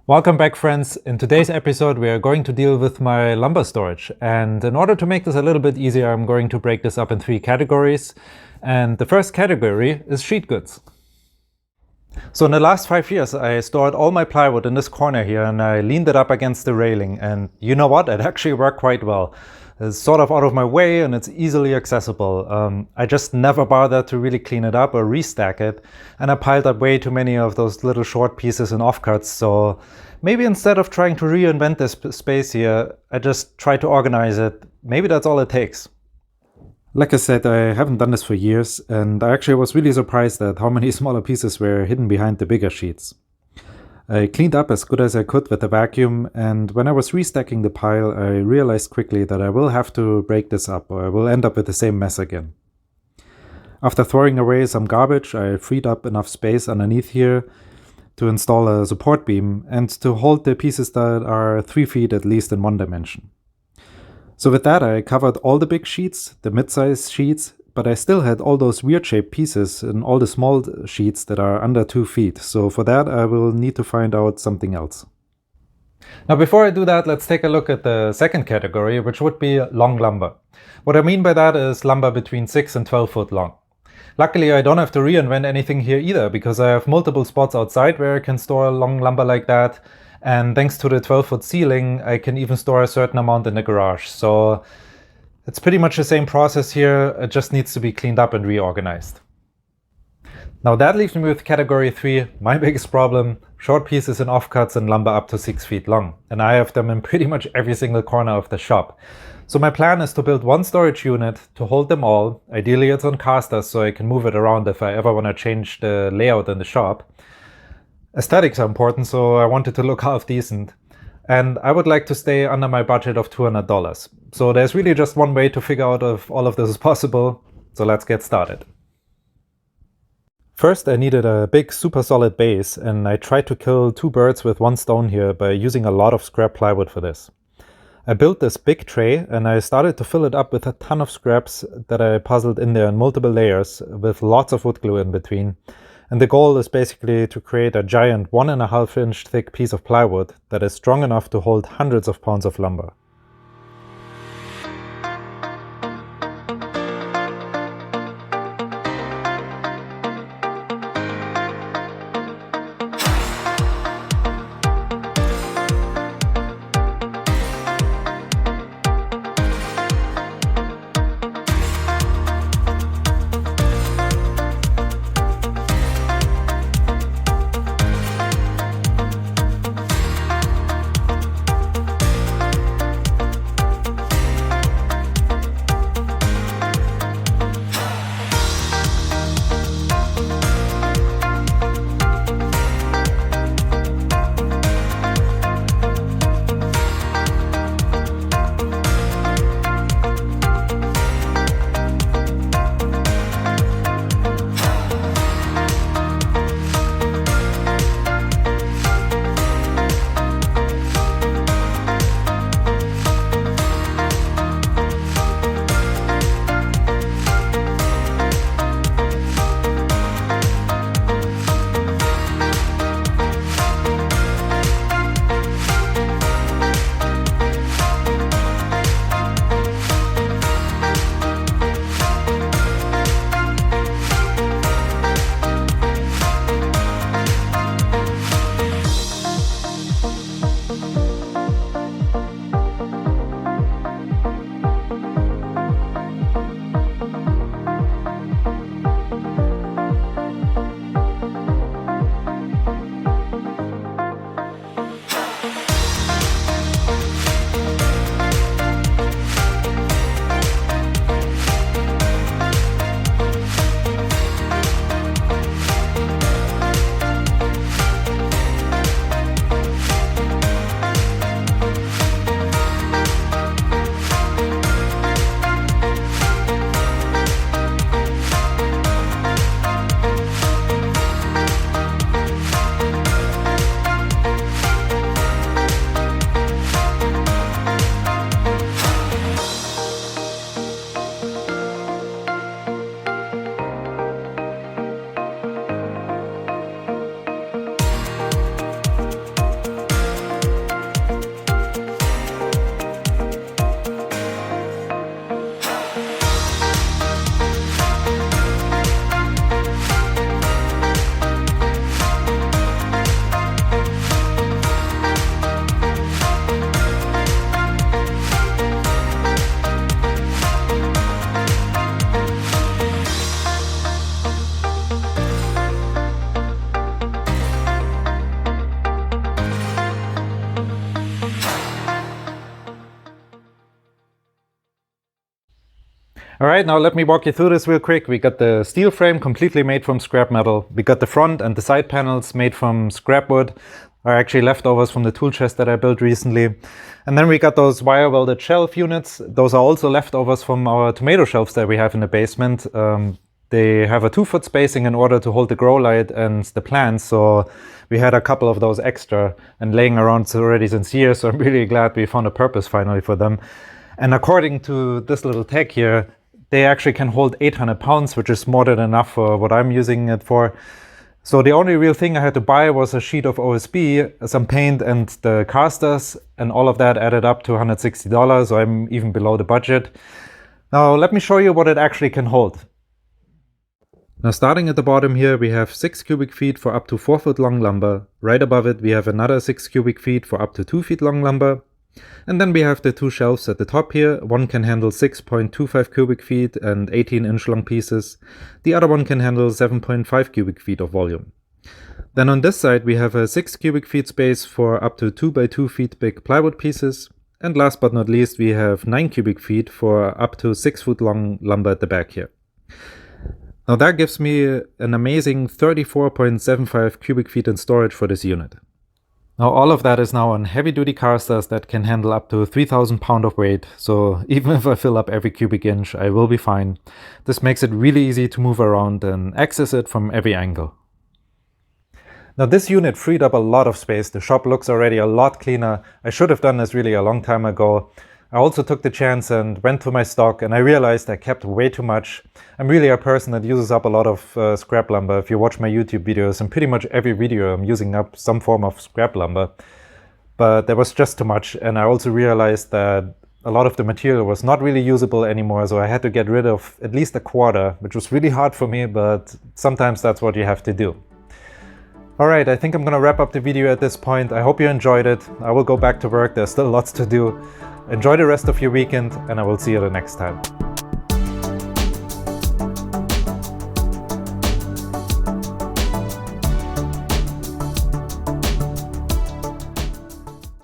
Welcome back, friends. In today's episode we are going to deal with my lumber storage, and in order to make this a little bit easier I'm going to break this up in 3 categories. And the first category is sheet goods. So in the last 5 years I stored all my plywood in this corner here and I leaned it up against the railing, and you know what, it actually worked quite well. It's sort of out of my way and it's easily accessible. I just never bothered to really clean it up or restack it, and I piled up way too many of those little short pieces and offcuts, so maybe instead of trying to reinvent this space here, I just try to organize it. Maybe that's all it takes. Like I said, I haven't done this for years, and I actually was really surprised at how many smaller pieces were hidden behind the bigger sheets. I cleaned up as good as I could with a vacuum, and when I was restacking the pile, I realized quickly that I will have to break this up or I will end up with the same mess again. After throwing away some garbage, I freed up enough space underneath here to install a support beam and to hold the pieces that are 3 feet at least in one dimension. So with that I covered all the big sheets, the mid-size sheets, but I still had all those weird shaped pieces in all the small sheets that are under 2 feet. So for that I will need to find out something else. Now before I do that, let's take a look at the second category, which would be long lumber. What I mean by that is lumber between 6 and 12 foot long. Luckily I don't have to reinvent anything here either, because I have multiple spots outside where I can store long lumber like that, and thanks to the 12-foot ceiling I can even store a certain amount in the garage. So it's pretty much the same process here, it just needs to be cleaned up and reorganized. Now that leaves me with category 3, my biggest problem: short pieces and offcuts and lumber up to 6 feet long. And I have them in pretty much every single corner of the shop. So my plan is to build one storage unit to hold them all. Ideally it's on casters so I can move it around if I ever want to change the layout in the shop. Aesthetics are important, so I wanted to look half decent. And I would like to stay under my budget of $200. So there's really just one way to figure out if all of this is possible. So let's get started. First I needed a big super solid base, and I tried to kill 2 birds with 1 stone here by using a lot of scrap plywood for this. I built this big tray and I started to fill it up with a ton of scraps that I puzzled in there in multiple layers with lots of wood glue in between. And the goal is basically to create a giant 1.5 inch thick piece of plywood that is strong enough to hold hundreds of pounds of lumber. Alright, now let me walk you through this real quick. We got the steel frame completely made from scrap metal. We got the front and the side panels made from scrap wood, are actually leftovers from the tool chest that I built recently. And then we got those wire welded shelf units. Those are also leftovers from our tomato shelves that we have in the basement. They have a 2-foot spacing in order to hold the grow light and the plants, so we had a couple of those extra and laying around already since years, so I'm really glad we found a purpose finally for them. And according to this little tag here, they actually can hold 800 pounds, which is more than enough for what I'm using it for. So the only real thing I had to buy was a sheet of OSB, some paint and the casters, and all of that added up to $160, so I'm even below the budget. Now let me show you what it actually can hold. Now starting at the bottom here, we have 6 cubic feet for up to 4 foot long lumber. Right above it we have another 6 cubic feet for up to 2 feet long lumber. And then we have the 2 shelves at the top here. One can handle 6.25 cubic feet and 18-inch long pieces. The other one can handle 7.5 cubic feet of volume. Then on this side we have a 6 cubic feet space for up to 2 by 2 feet big plywood pieces. And last but not least we have 9 cubic feet for up to 6 foot long lumber at the back here. Now that gives me an amazing 34.75 cubic feet in storage for this unit. Now all of that is now on heavy duty casters that can handle up to 3,000 pounds of weight, so even if I fill up every cubic inch I will be fine. This makes it really easy to move around and access it from every angle. Now this unit freed up a lot of space. The shop looks already a lot cleaner. I should have done this really a long time ago. I also took the chance and went through my stock and I realized I kept way too much. I'm really a person that uses up a lot of scrap lumber. If you watch my YouTube videos, in pretty much every video I'm using up some form of scrap lumber. But there was just too much, and I also realized that a lot of the material was not really usable anymore, so I had to get rid of at least a quarter, which was really hard for me, but sometimes that's what you have to do. Alright, I think I'm gonna wrap up the video at this point. I hope you enjoyed it. I will go back to work, there's still lots to do. Enjoy the rest of your weekend, and I will see you the next time.